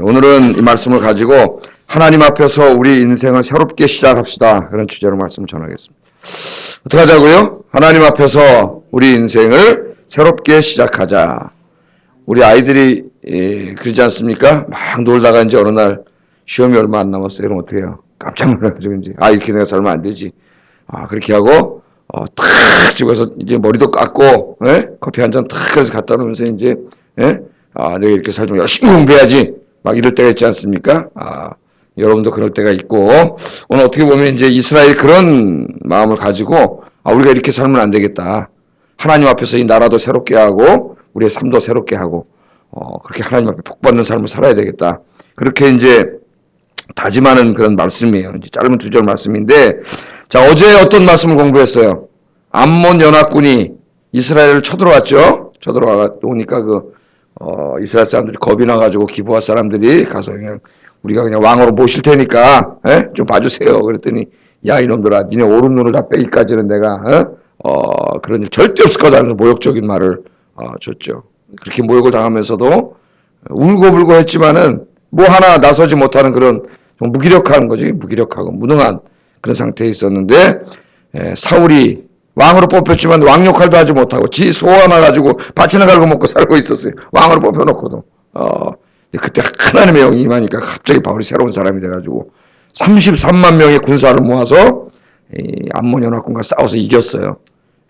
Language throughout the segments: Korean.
오늘은 이 말씀을 가지고 하나님 앞에서 우리 인생을 새롭게 시작합시다. 그런 주제로 말씀 전하겠습니다. 어떻게 하자고요? 하나님 앞에서 우리 인생을 새롭게 시작하자. 우리 아이들이 그러지 않습니까? 막 놀다가 이제 어느 날 시험이 얼마 안 남았어요. 그럼 어떻게 해요? 깜짝 놀라가지고 이제 이렇게 내가 살면 안 되지. 그렇게 하고 탁 집어서 이제 머리도 깎고 커피 한 잔 탁 해서 갖다 놓으면서 이제 내가 이렇게 살면 열심히 공부해야지. 막 이럴 때가 있지 않습니까? 여러분도 그럴 때가 있고, 오늘 어떻게 보면 이제 이스라엘이 그런 마음을 가지고, 우리가 이렇게 살면 안 되겠다. 하나님 앞에서 이 나라도 새롭게 하고, 우리의 삶도 새롭게 하고, 그렇게 하나님 앞에 복받는 삶을 살아야 되겠다. 그렇게 이제 다짐하는 그런 말씀이에요. 이제 짧은 2절 말씀인데, 자, 어제 어떤 말씀을 공부했어요? 암몬 연합군이 이스라엘을 쳐들어왔죠? 쳐들어오니까 이스라엘 사람들이 겁이 나가지고 기브아 사람들이 가서 우리가 그냥 왕으로 모실 테니까 좀 봐주세요. 그랬더니 야 이놈들아 니네 오른 눈을 다 빼기까지는 내가 그런 일 절대 없을 거다 하면서 모욕적인 말을 줬죠. 그렇게 모욕을 당하면서도 울고불고 했지만은 뭐 하나 나서지 못하는 그런 좀 무기력한 거지. 무기력하고 무능한 그런 상태에 있었는데 사울이 왕으로 뽑혔지만 왕 역할도 하지 못하고 지 소 하나 가지고 밭이나 갈고 먹고 살고 있었어요. 왕으로 뽑혀놓고도. 그때 하나님의 영이 임하니까 갑자기 바울이 새로운 사람이 돼가지고 33만 명의 군사를 모아서 암몬 연합군과 싸워서 이겼어요.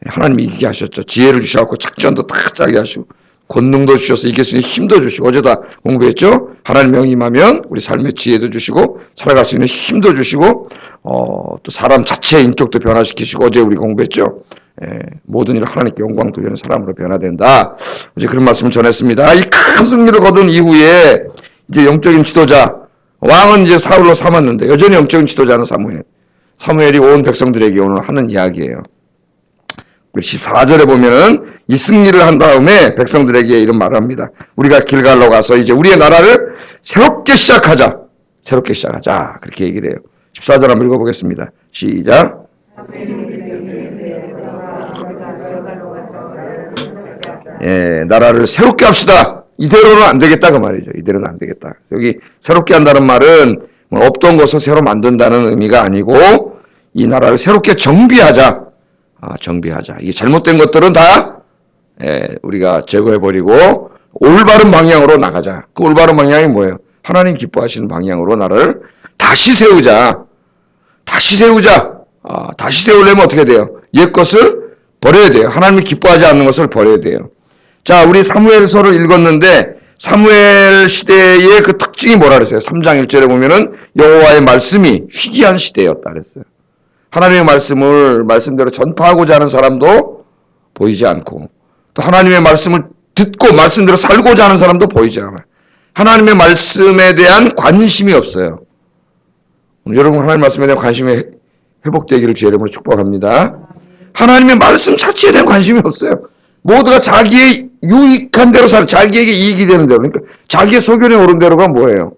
하나님이 이기게 하셨죠. 지혜를 주셔갖고 작전도 다 짜게 하시고 권능도 주셔서 이길 수 있는 힘도 주시고 어제 다 공부했죠. 하나님의 영이 임하면 우리 삶의 지혜도 주시고 살아갈 수 있는 힘도 주시고 또 사람 자체의 인격도 변화시키시고 어제 우리 공부했죠. 모든 일을 하나님께 영광 돌리는 사람으로 변화된다. 이제 그런 말씀을 전했습니다. 이 큰 승리를 거둔 이후에 이제 영적인 지도자 왕은 이제 사울로 삼았는데 여전히 영적인 지도자는 사무엘이 온 백성들에게 오늘 하는 이야기예요. 14절에 보면은 이 승리를 한 다음에 백성들에게 이런 말을 합니다. 우리가 길갈로 가서 이제 우리의 나라를 새롭게 시작하자. 새롭게 시작하자. 그렇게 얘기를 해요. 14절 한번 읽어보겠습니다. 시작. 나라를 새롭게 합시다. 이대로는 안 되겠다 그 말이죠. 이대로는 안 되겠다. 여기 새롭게 한다는 말은 없던 것을 새로 만든다는 의미가 아니고 이 나라를 새롭게 정비하자. 정비하자. 이 잘못된 것들은 다 우리가 제거해버리고 올바른 방향으로 나가자. 그 올바른 방향이 뭐예요? 하나님 기뻐하시는 방향으로 나를 다시 세우자. 다시 세우자. 다시 세우려면 어떻게 돼요? 옛 것을 버려야 돼요. 하나님이 기뻐하지 않는 것을 버려야 돼요. 자, 우리 사무엘서를 읽었는데 사무엘 시대의 그 특징이 뭐라 그랬어요? 3장 1절에 보면은 여호와의 말씀이 희귀한 시대였다 그랬어요. 하나님의 말씀을 말씀대로 전파하고자 하는 사람도 보이지 않고 또 하나님의 말씀을 듣고 말씀대로 살고자 하는 사람도 보이지 않아요. 하나님의 말씀에 대한 관심이 없어요. 여러분 하나님의 말씀에 대한 관심이 회복되기를 주의 이름으로 축복합니다. 하나님의 말씀 자체에 대한 관심이 없어요. 모두가 자기의 유익한 대로 살아, 자기에게 이익이 되는 대로. 그러니까 자기의 소견에 오른 대로가 뭐예요?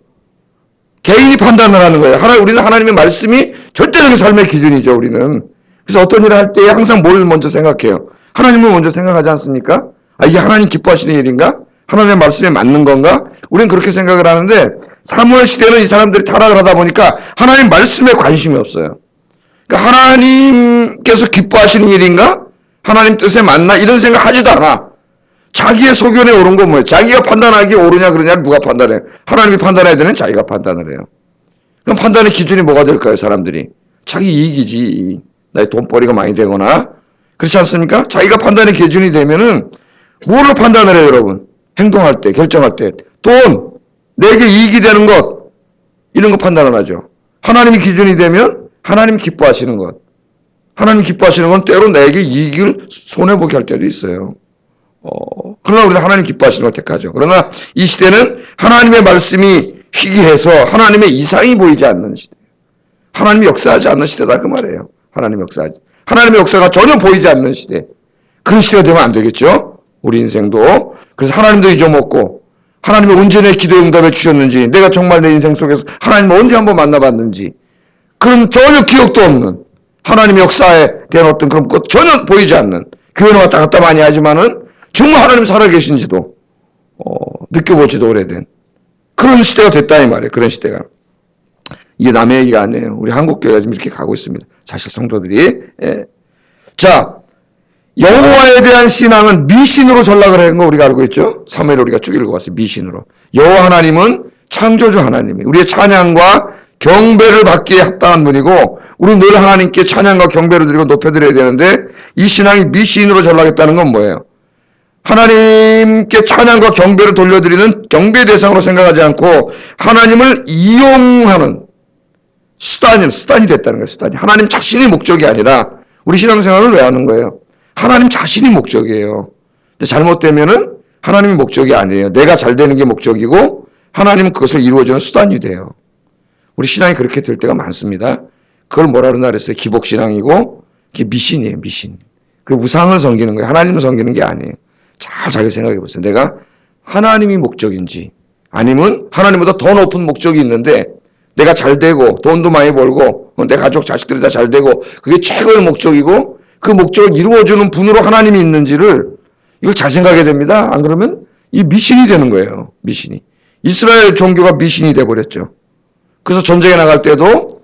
개인이 판단을 하는 거예요. 우리는 하나님의 말씀이 절대적인 삶의 기준이죠, 우리는. 그래서 어떤 일을 할 때 항상 뭘 먼저 생각해요? 하나님을 먼저 생각하지 않습니까? 이게 하나님 기뻐하시는 일인가? 하나님의 말씀에 맞는 건가? 우리는 그렇게 생각을 하는데 사무엘 시대는 이 사람들이 타락을 하다 보니까 하나님 말씀에 관심이 없어요. 그러니까 하나님께서 기뻐하시는 일인가? 하나님 뜻에 맞나? 이런 생각 하지도 않아. 자기의 소견에 오른 건 뭐예요? 자기가 판단하기에 옳으냐 그러냐를 누가 판단해요? 하나님이 판단해야 되는 자기가 판단을 해요. 그럼 판단의 기준이 뭐가 될까요? 사람들이. 자기 이익이지. 나의 돈벌이가 많이 되거나 그렇지 않습니까? 자기가 판단의 기준이 되면은 뭐를 판단을 해요, 여러분? 행동할 때, 결정할 때. 돈, 내게 이익이 되는 것 이런 거 판단을 하죠. 하나님이 기준이 되면 하나님 기뻐하시는 것. 하나님 기뻐하시는 건 때로 내게 이익을 손해보게 할 때도 있어요. 그러나 우리는 하나님 기뻐하시는 걸 택하죠. 그러나 이 시대는 하나님의 말씀이 희귀해서 하나님의 이상이 보이지 않는 시대. 하나님이 역사하지 않는 시대다 그 말이에요. 하나님의 역사가 전혀 보이지 않는 시대. 그런 시대가 되면 안 되겠죠. 우리 인생도. 그래서 하나님도 잊어먹고 하나님이 언제 내 기도 응답해 주셨는지 내가 정말 내 인생 속에서 하나님을 언제 한번 만나봤는지 그런 전혀 기억도 없는 하나님의 역사에 대한 어떤 그런 것 전혀 보이지 않는 교회는 왔다 갔다 많이 하지만은 정말 하나님 살아계신지도 느껴보지도 오래된 그런 시대가 됐다 이 말이에요. 그런 시대가. 이게 남의 얘기가 아니에요. 우리 한국교회가 지금 이렇게 가고 있습니다. 사실 성도들이. 예. 자, 여호와에 대한 신앙은 미신으로 전락을 하는 거 우리가 알고 있죠. 사무엘 우리가 쭉 읽어봤어요. 미신으로. 여호와 하나님은 창조주 하나님이 우리의 찬양과 경배를 받기에 합당한 분이고 우리 늘 하나님께 찬양과 경배를 드리고 높여드려야 되는데 이 신앙이 미신으로 전락했다는 건 뭐예요? 하나님께 찬양과 경배를 돌려드리는 경배 대상으로 생각하지 않고 하나님을 이용하는 수단이 됐다는 거예요. 수단이. 하나님 자신이 목적이 아니라 우리 신앙생활을 왜 하는 거예요? 하나님 자신이 목적이에요. 근데 잘못되면은 하나님이 목적이 아니에요. 내가 잘 되는 게 목적이고 하나님은 그것을 이루어주는 수단이 돼요. 우리 신앙이 그렇게 될 때가 많습니다. 그걸 뭐라 그러나 그랬어요? 기복신앙이고 그게 미신이에요. 미신. 그 우상을 섬기는 거예요. 하나님을 섬기는 게 아니에요. 잘 자기 생각해 보세요. 내가 하나님이 목적인지 아니면 하나님보다 더 높은 목적이 있는데 내가 잘 되고 돈도 많이 벌고 내 가족 자식들이 다 잘 되고 그게 최고의 목적이고 그 목적을 이루어주는 분으로 하나님이 있는지를 이걸 잘 생각해야 됩니다. 안 그러면 이 미신이 되는 거예요. 미신이. 이스라엘 종교가 미신이 돼버렸죠. 그래서 전쟁에 나갈 때도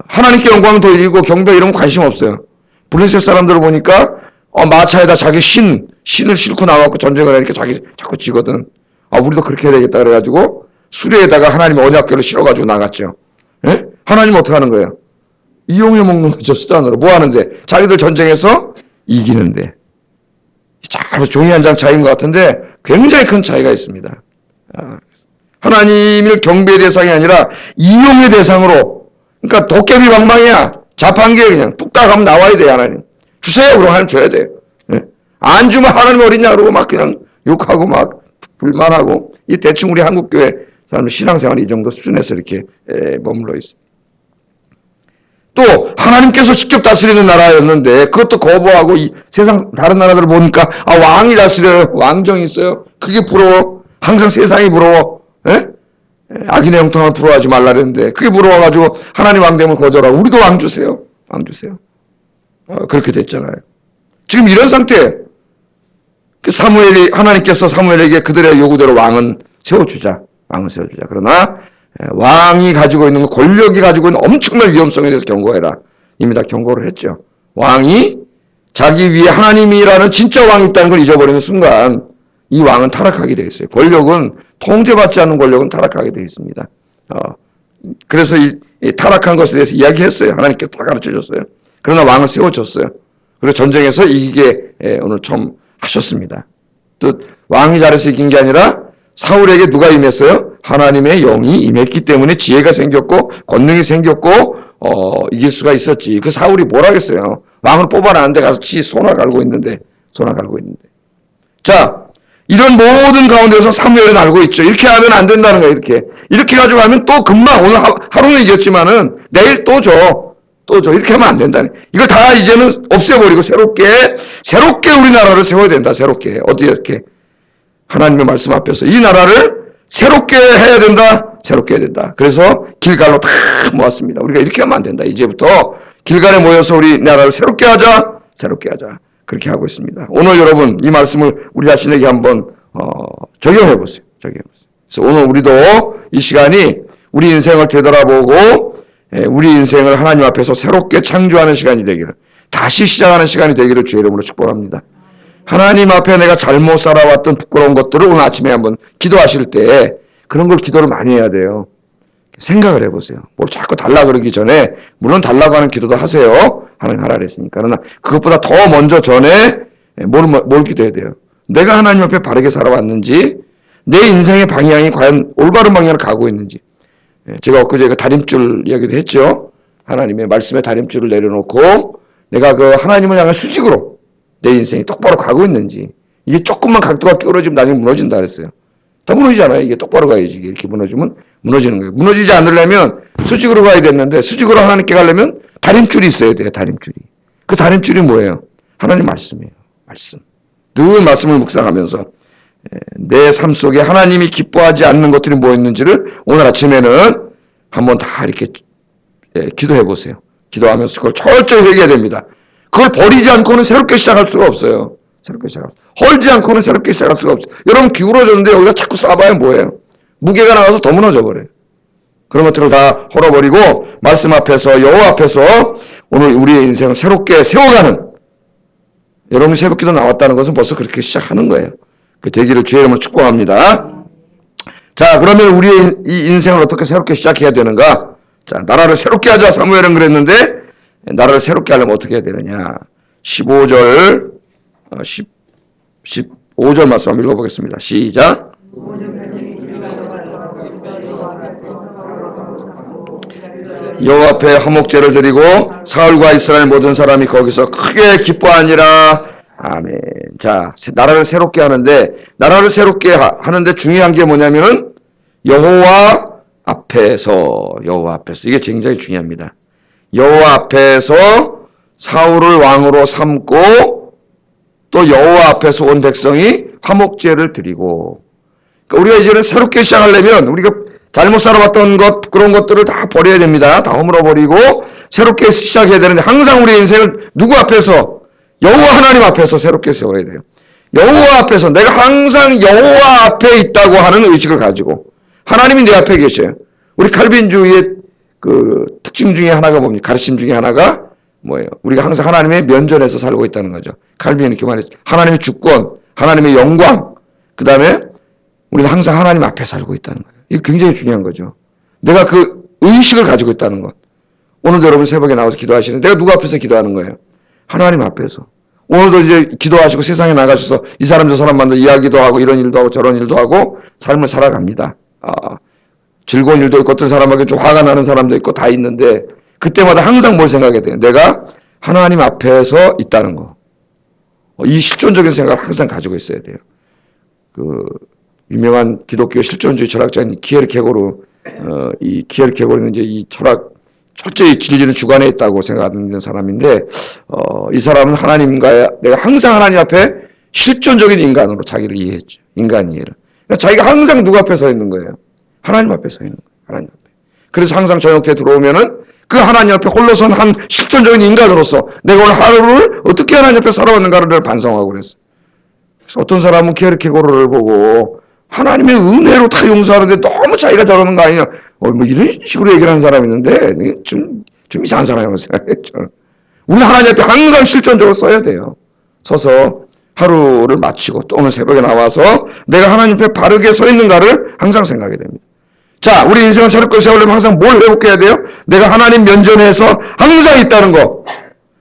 하나님께 영광 돌리고 경배 이런 거 관심 없어요. 블레셋 사람들을 보니까 마차에다 자기 신을 싣고 나와서 전쟁을 하니까 자꾸 지거든. 우리도 그렇게 해야 되겠다 그래가지고 수레에다가 하나님의 언약궤를 실어가지고 나갔죠. 예? 하나님 어떻게 하는 거예요? 이용해 먹는 거죠. 수단으로. 뭐 하는데? 자기들 전쟁에서 이기는데. 잘 종이 한 장 차이인 것 같은데 굉장히 큰 차이가 있습니다. 하나님을 경배의 대상이 아니라 이용의 대상으로. 그러니까 도깨비 방망이야. 자판기에 그냥 뚝딱 하면 나와야 돼요. 하나님. 주세요. 그럼 하나님 줘야 돼요. 예? 안 주면 하나님 어딨냐 그러고 막 그냥 욕하고 막 불만하고. 이 대충 우리 한국교회 사람 신앙생활이 이 정도 수준에서 이렇게 머물러 있어요. 또 하나님께서 직접 다스리는 나라였는데 그것도 거부하고 이 세상 다른 나라들을 보니까 왕이 다스려요. 왕정이 있어요. 그게 부러워. 항상 세상이 부러워. 에? 악인의 형통을 부러워하지 말라 그랬는데 그게 부러워가지고 하나님 왕됨을 거절하고 우리도 왕 주세요. 왕 주세요. 그렇게 됐잖아요. 지금 이런 상태에 하나님께서 사무엘에게 그들의 요구대로 왕은 세워주자. 그러나 왕이 가지고 있는 권력이 가지고 있는 엄청난 위험성에 대해서 경고해라. 이미 다 경고를 했죠. 왕이 자기 위에 하나님이라는 진짜 왕이 있다는 걸 잊어버리는 순간 이 왕은 타락하게 되어 있어요. 권력은 통제받지 않는 권력은 타락하게 되어 있습니다. 그래서 이 타락한 것에 대해서 이야기했어요. 하나님께서 다 가르쳐줬어요. 그러나 왕을 세워줬어요. 그리고 전쟁에서 이기게 오늘 처음 하셨습니다. 또 왕이 잘해서 이긴 게 아니라 사울에게 누가 임했어요? 하나님의 영이 임했기 때문에 지혜가 생겼고 권능이 생겼고 이길 수가 있었지. 그 사울이 뭘 하겠어요? 왕을 뽑아놨는데 가서 손을 갈고 있는데. 자, 이런 모든 가운데서 사무엘은 알고 있죠. 이렇게 하면 안 된다는 거예요. 이렇게 가지고 하면 또 금방 오늘 하루는 이겼지만은 내일 또 줘. 이렇게 하면 안 된다는 거예요. 이걸 다 이제는 없애버리고 새롭게 우리나라를 세워야 된다. 새롭게. 어떻게 하나님의 말씀 앞에서 이 나라를 새롭게 해야 된다. 그래서 길갈로 다 모았습니다. 우리가 이렇게 하면 안 된다. 이제부터 길갈에 모여서 우리 나라를 새롭게 하자. 그렇게 하고 있습니다. 오늘 여러분 이 말씀을 우리 자신에게 한번 적용해 보세요. 그래서 오늘 우리도 이 시간이 우리 인생을 되돌아보고 우리 인생을 하나님 앞에서 새롭게 창조하는 시간이 되기를, 다시 시작하는 시간이 되기를 주의 이름으로 축복합니다. 하나님 앞에 내가 잘못 살아왔던 부끄러운 것들을 오늘 아침에 한번 기도하실 때 그런 걸 기도를 많이 해야 돼요. 생각을 해보세요. 뭘 자꾸 달라 그러기 전에, 물론 달라고 하는 기도도 하세요. 하나님 하라 그랬으니까. 그러나 그것보다 더 먼저 전에 뭘 기도해야 돼요. 내가 하나님 앞에 바르게 살아왔는지, 내 인생의 방향이 과연 올바른 방향을 가고 있는지. 제가 엊그제 그 다림줄 이야기도 했죠. 하나님의 말씀의 다림줄을 내려놓고 내가 그 하나님을 향한 수직으로 내 인생이 똑바로 가고 있는지. 이게 조금만 각도가 끼어지면 나중에 무너진다 그랬어요. 다 무너지잖아요. 이게 똑바로 가야지. 이렇게 무너지면 무너지는 거예요. 무너지지 않으려면 수직으로 가야 됐는데, 수직으로 하나님께 가려면 다림줄이 있어야 돼요. 다림줄이. 그 다림줄이 뭐예요? 하나님 말씀이에요. 말씀. 늘 말씀을 묵상하면서 내 삶 속에 하나님이 기뻐하지 않는 것들이 뭐였는지를 오늘 아침에는 한번 다 이렇게 기도해 보세요. 기도하면서 그걸 철저히 회개해야 됩니다. 그걸 버리지 않고는 새롭게 시작할 수가 없어요. 헐지 않고는 새롭게 시작할 수가 없어요. 여러분 기울어졌는데 여기다 자꾸 쌓아봐야 뭐예요? 무게가 나가서 더 무너져 버려요. 그런 것들을 다 헐어버리고 말씀 앞에서 여호와 앞에서 오늘 우리의 인생을 새롭게 세워가는 여러분이 새벽기도 나왔다는 것은 벌써 그렇게 시작하는 거예요. 그 되기를 주의 이름으로 축복합니다. 자, 그러면 우리의 이 인생을 어떻게 새롭게 시작해야 되는가? 자, 나라를 새롭게 하자 사무엘은 그랬는데 나라를 새롭게 하려면 어떻게 해야 되느냐? 15절 15절 말씀 한번 읽어보겠습니다. 시작. 여호와 앞에 화목제를 드리고 사울과 이스라엘 모든 사람이 거기서 크게 기뻐하니라. 아멘. 자, 나라를 새롭게 하는데 나라를 새롭게 하는데 중요한 게 뭐냐면은 여호와 앞에서 이게 굉장히 중요합니다. 여호와 앞에서 사울을 왕으로 삼고 또 여호와 앞에서 온 백성이 화목제를 드리고, 그러니까 우리가 이제는 새롭게 시작하려면 우리가 잘못 살아왔던 그런 것들을 다 버려야 됩니다. 다 허물어버리고 새롭게 시작해야 되는데 항상 우리의 인생을 누구 앞에서? 여호와 하나님 앞에서 새롭게 세워야 돼요. 여호와 앞에서 내가 항상 여호와 앞에 있다고 하는 의식을 가지고 하나님이 내 앞에 계셔요. 우리 칼빈주의의 그 특징 중에 하나가 뭡니까? 가르침 중에 하나가 뭐예요? 우리가 항상 하나님의 면전에서 살고 있다는 거죠. 칼빈이 이렇게 말했죠. 하나님의 주권, 하나님의 영광, 그 다음에 우리는 항상 하나님 앞에 살고 있다는 거예요. 이게 굉장히 중요한 거죠. 내가 그 의식을 가지고 있다는 것. 오늘도 여러분 새벽에 나와서 기도하시는데 내가 누구 앞에서 기도하는 거예요? 하나님 앞에서. 오늘도 이제 기도하시고 세상에 나가셔서 이 사람 저 사람 만나 이야기도 하고 이런 일도 하고 저런 일도 하고 삶을 살아갑니다. 즐거운 일도 있고 어떤 사람에게 좀 화가 나는 사람도 있고 다 있는데 그때마다 항상 뭘 생각해야 돼요? 내가 하나님 앞에서 있다는 거. 이 실존적인 생각을 항상 가지고 있어야 돼요. 그 유명한 기독교 실존주의 철학자인 키에르케고르, 이 키에르케고르는 이제 이 철학 철저히 진리는 주관에 있다고 생각하는 사람인데, 이 사람은 하나님과 내가 항상 하나님 앞에 실존적인 인간으로 자기를 이해했죠. 인간 이해를. 그러니까 자기가 항상 누구 앞에 서 있는 거예요? 하나님 앞에 서 있는 거예요. 하나님 앞에. 그래서 항상 저녁 때 들어오면은 그 하나님 앞에 홀로 선 한 실존적인 인간으로서 내가 오늘 하루를 어떻게 하나님 앞에 살아왔는가를 반성하고 그랬어요. 그래서 어떤 사람은 키에르케고르를 보고 하나님의 은혜로 다 용서하는데 너무 자기가 저러는 거 아니냐. 뭐 이런 식으로 얘기를 하는 사람이 있는데 좀 이상한 사람이라고 생각했죠. 우리는 하나님 앞에 항상 실존적으로 써야 돼요. 서서 하루를 마치고 또 오늘 새벽에 나와서 내가 하나님 앞에 바르게 서 있는가를 항상 생각하게 됩니다. 자, 우리 인생을 새롭게 세우려면 항상 뭘 회복해야 돼요? 내가 하나님 면전에서 항상 있다는 거.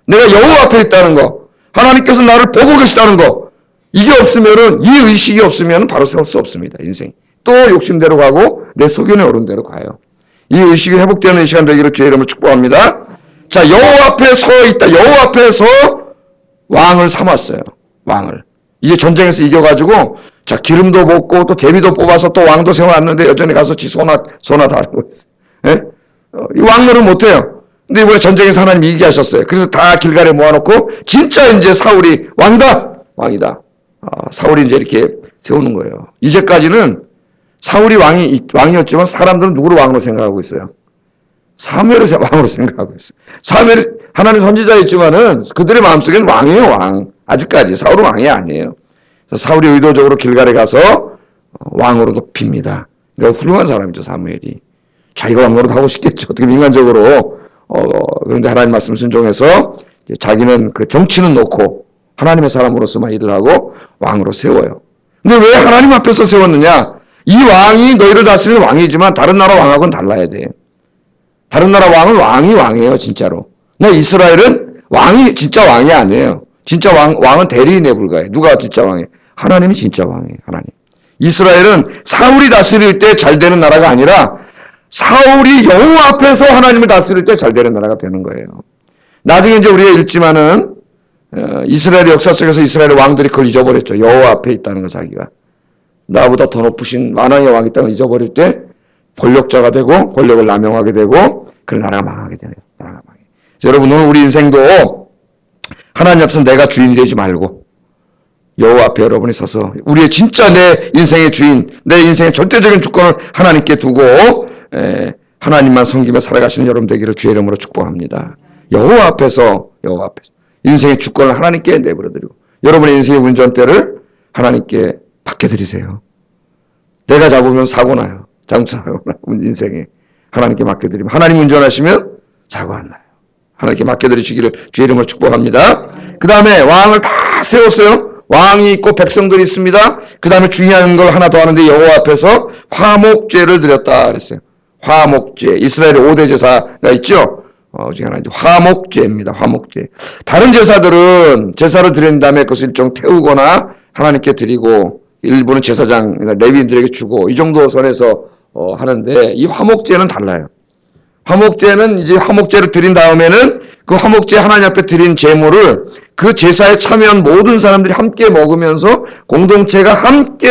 내가 여호와 앞에 있다는 거. 하나님께서 나를 보고 계시다는 거. 이게 없으면은, 이 의식이 없으면 바로 세울 수 없습니다. 인생. 또 욕심대로 가고 내 소견에 오른 대로 가요. 이 의식이 회복되는 시간 되기를 주의 이름으로 축복합니다. 자, 여호와 앞에 서 있다. 여호와 앞에서 왕을 삼았어요. 왕을. 이제 전쟁에서 이겨가지고 자, 기름도 붓고 또 제비도 뽑아서 또 왕도 세워놨는데 여전히 가서 지 소나 다루고 있어요. 예? 이 왕노를 못해요. 근데 이번에 전쟁에서 하나님 이기게 하셨어요. 그래서 다 길갈에 모아놓고 진짜 이제 사울이 왕이다. 사울이 이제 이렇게 세우는 거예요. 이제까지는 사울이 왕이었지만 사람들은 누구를 왕으로 생각하고 있어요? 사무엘을 왕으로 생각하고 있어요. 사무엘이 하나님 선지자였지만은 그들의 마음속에는 왕이에요, 왕. 아직까지 사울은 왕이 아니에요. 그래서 사울이 의도적으로 길갈에 가서 왕으로 높입니다. 그러니까 훌륭한 사람이죠, 사무엘이. 자기가 왕으로 하고 싶겠죠. 어떻게 민간적으로. 그런데 하나님 말씀 순종해서 자기는 그 정치는 놓고 하나님의 사람으로서만 일을 하고 왕으로 세워요. 근데 왜 하나님 앞에서 세웠느냐? 이 왕이 너희를 다스리는 왕이지만 다른 나라 왕하고는 달라야 돼. 다른 나라 왕은 왕이에요, 진짜로. 근데 이스라엘은 진짜 왕이 아니에요. 진짜 왕은 대리인에 불과해. 누가 진짜 왕이에요? 하나님이 진짜 왕이에요, 하나님. 이스라엘은 사울이 다스릴 때 잘 되는 나라가 아니라 사울이 여호와 앞에서 하나님을 다스릴 때 잘 되는 나라가 되는 거예요. 나중에 이제 우리가 읽지만은 이스라엘의 역사 속에서 이스라엘의 왕들이 그걸 잊어버렸죠. 여호와 앞에 있다는 거 자기가. 나보다 더 높으신 만왕의 왕이 있다는 걸 잊어버릴 때 권력자가 되고 권력을 남용하게 되고 그 나라가 망하게 되네요. 나라가 망해. 여러분 오늘 우리 인생도 하나님 앞에서 내가 주인이 되지 말고 여호와 앞에 여러분이 서서 우리의 진짜 내 인생의 주인, 내 인생의 절대적인 주권을 하나님께 두고 하나님만 섬기며 살아가시는 여러분 되기를 주의 이름으로 축복합니다. 여호와 앞에서 인생의 주권을 하나님께 내버려드리고 여러분의 인생의 운전대를 하나님께 맡겨드리세요. 내가 잡으면 사고 나요. 자동차고 인생에 하나님께 맡겨드리면 하나님 운전하시면 사고 안 나요. 하나님께 맡겨드리시기를 주의 이름으로 축복합니다. 그 다음에 왕을 다 세웠어요. 왕이 있고 백성들이 있습니다. 그 다음에 중요한 걸 하나 더 하는데 여호와 앞에서 화목제를 드렸다 그랬어요. 화목제. 이스라엘의 5대 제사가 있죠. 중에 하나 이제 화목제입니다. 화목제. 다른 제사들은 제사를 드린 다음에 그것을 일종 태우거나 하나님께 드리고 일부는 제사장 레위인들에게 주고 이 정도 선에서 하는데 이 화목제는 달라요. 화목제는 이제 화목제를 드린 다음에는 그 화목제 하나님 앞에 드린 제물을 그 제사에 참여한 모든 사람들이 함께 먹으면서 공동체가 함께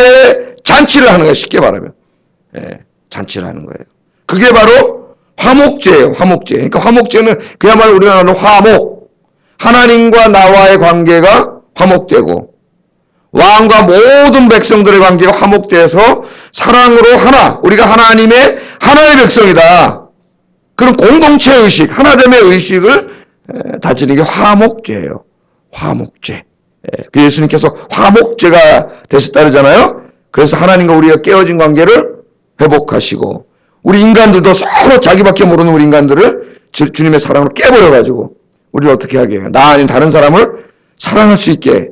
잔치를 하는 거예요. 쉽게 말하면. 잔치를 하는 거예요. 그게 바로 화목제예요. 화목제. 그러니까 화목제는 그야말로 우리가 하는 화목. 하나님과 나와의 관계가 화목되고 왕과 모든 백성들의 관계가 화목돼서 사랑으로 하나. 우리가 하나님의 하나의 백성이다. 그런 공동체 의식, 하나됨의 의식을 다지는 게 화목제예요. 화목제. 그 예수님께서 화목제가 되셨다 그러잖아요. 그래서 하나님과 우리가 깨어진 관계를 회복하시고 우리 인간들도 서로 자기밖에 모르는 우리 인간들을 주님의 사랑으로 깨버려가지고 우리를 어떻게 하게 해요. 나 아닌 다른 사람을 사랑할 수 있게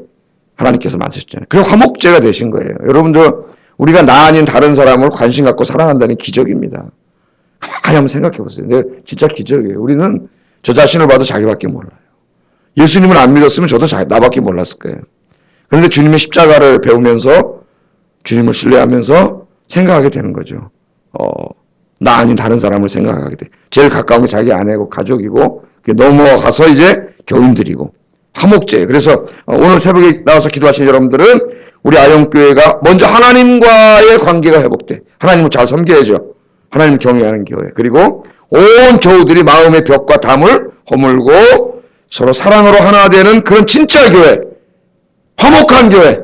하나님께서 만드셨잖아요. 그래서 화목제가 되신 거예요. 여러분들 우리가 나 아닌 다른 사람을 관심 갖고 사랑한다는 기적입니다. 가만히 한번 생각해 보세요. 진짜 기적이에요. 우리는 저 자신을 봐도 자기밖에 몰라요. 예수님을 안 믿었으면 저도 나밖에 몰랐을 거예요. 그런데 주님의 십자가를 배우면서 주님을 신뢰하면서 생각하게 되는 거죠. 나 아닌 다른 사람을 생각하게 돼. 제일 가까운 게 자기 아내고 가족이고 넘어가서 이제 교인들이고 화목제. 그래서 오늘 새벽에 나와서 기도하신 여러분들은 우리 아영교회가 먼저 하나님과의 관계가 회복돼. 하나님을 잘 섬겨야죠. 하나님을 경외하는 교회. 그리고 온 교우들이 마음의 벽과 담을 허물고 서로 사랑으로 하나 되는 그런 진짜 교회. 화목한 교회.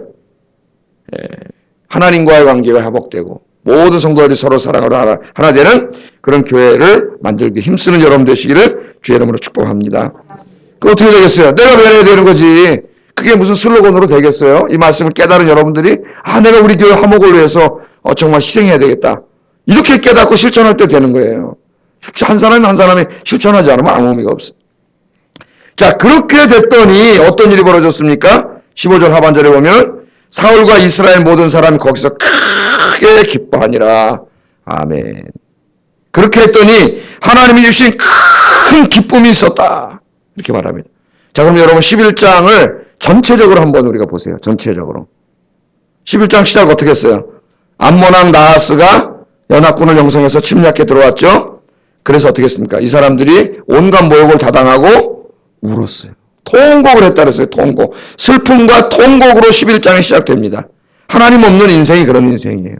하나님과의 관계가 회복되고 모든 성도들이 서로 사랑으로 하나 되는 그런 교회를 만들기 힘쓰는 여러분 되시기를 주의 이름으로 축복합니다. 그 어떻게 되겠어요? 내가 변해야 되는 거지. 그게 무슨 슬로건으로 되겠어요? 이 말씀을 깨달은 여러분들이 내가 우리 교회 화목을 위해서 정말 희생해야 되겠다. 이렇게 깨닫고 실천할 때 되는 거예요. 한 사람이 실천하지 않으면 아무 의미가 없어요. 자, 그렇게 됐더니 어떤 일이 벌어졌습니까? 15절 하반절에 보면 사울과 이스라엘 모든 사람이 거기서 크게 기뻐하니라. 아멘. 그렇게 했더니 하나님이 주신 큰 기쁨이 있었다. 이렇게 말합니다. 자, 그럼 여러분 11장을 전체적으로 한번 우리가 보세요. 전체적으로. 11장 시작 어떻게 했어요? 암몬왕 나하스가 연합군을 형성해서 침략해 들어왔죠. 그래서 어떻게 했습니까? 이 사람들이 온갖 모욕을 다당하고 울었어요. 통곡을 했다 그랬어요. 통곡. 슬픔과 통곡으로 11장이 시작됩니다. 하나님 없는 인생이 그런 인생이에요.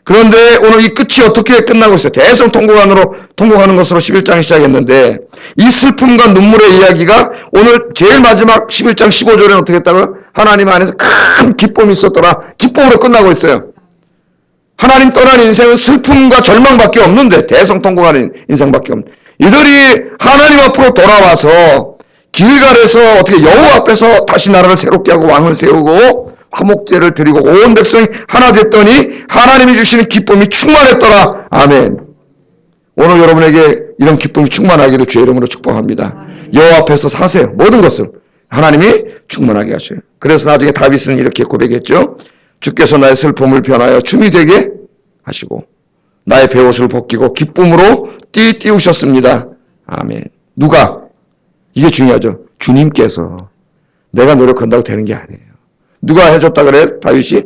그런데 오늘 이 끝이 어떻게 끝나고 있어요? 통곡하는 것으로 11장이 시작했는데 이 슬픔과 눈물의 이야기가 오늘 제일 마지막 11장 15절에 어떻게 했다고요? 하나님 안에서 큰 기쁨이 있었더라. 기쁨으로 끝나고 있어요. 하나님 떠난 인생은 슬픔과 절망밖에 없는데 대성통곡하는 인생밖에 없는데 이들이 하나님 앞으로 돌아와서 길갈에서 어떻게 여호와 앞에서 다시 나라를 새롭게 하고 왕을 세우고 화목제를 드리고 온 백성이 하나 됐더니 하나님이 주시는 기쁨이 충만했더라. 아멘. 오늘 여러분에게 이런 기쁨이 충만하기를 주의 이름으로 축복합니다. 여호와 앞에서 사세요. 모든 것을 하나님이 충만하게 하셔요. 그래서 나중에 다윗은 이렇게 고백했죠. 주께서 나의 슬픔을 변하여 춤이 되게 하시고 나의 베옷을 벗기고 기쁨으로 띄우셨습니다. 아멘. 누가? 이게 중요하죠. 주님께서. 내가 노력한다고 되는 게 아니에요. 누가 해줬다 그래? 다윗이?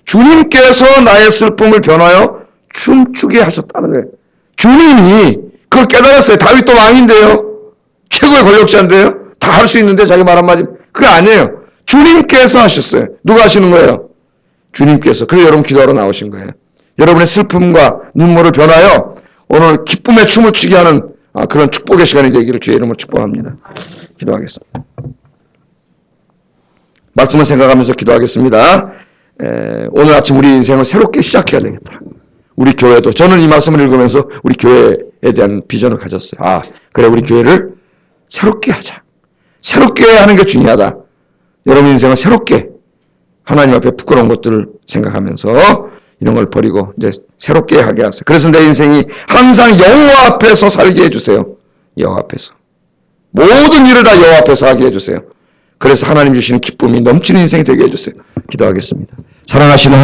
주님께서 나의 슬픔을 변하여 춤추게 하셨다는 거예요. 주님이 그걸 깨달았어요. 다윗도 왕인데요. 최고의 권력자인데요. 다 할 수 있는데 자기 말 한마디. 그게 아니에요. 주님께서 하셨어요. 누가 하시는 거예요? 주님께서. 그래서 여러분 기도하러 나오신 거예요. 여러분의 슬픔과 눈물을 변하여 오늘 기쁨의 춤을 추게 하는 그런 축복의 시간이 되기를 주의 이름으로 축복합니다. 기도하겠습니다. 말씀을 생각하면서 기도하겠습니다. 오늘 아침 우리 인생을 새롭게 시작해야 되겠다. 우리 교회도 저는 이 말씀을 읽으면서 우리 교회에 대한 비전을 가졌어요. 그래 우리 교회를 새롭게 하자. 새롭게 하는 게 중요하다. 여러분 인생을 새롭게 하나님 앞에 부끄러운 것들을 생각하면서 이런 걸 버리고 이제 새롭게 하게 하세요. 그래서 내 인생이 항상 여호와 앞에서 살게 해주세요. 여호와 앞에서. 모든 일을 다 여호와 앞에서 하게 해주세요. 그래서 하나님 주시는 기쁨이 넘치는 인생이 되게 해주세요. 기도하겠습니다. 사랑하시는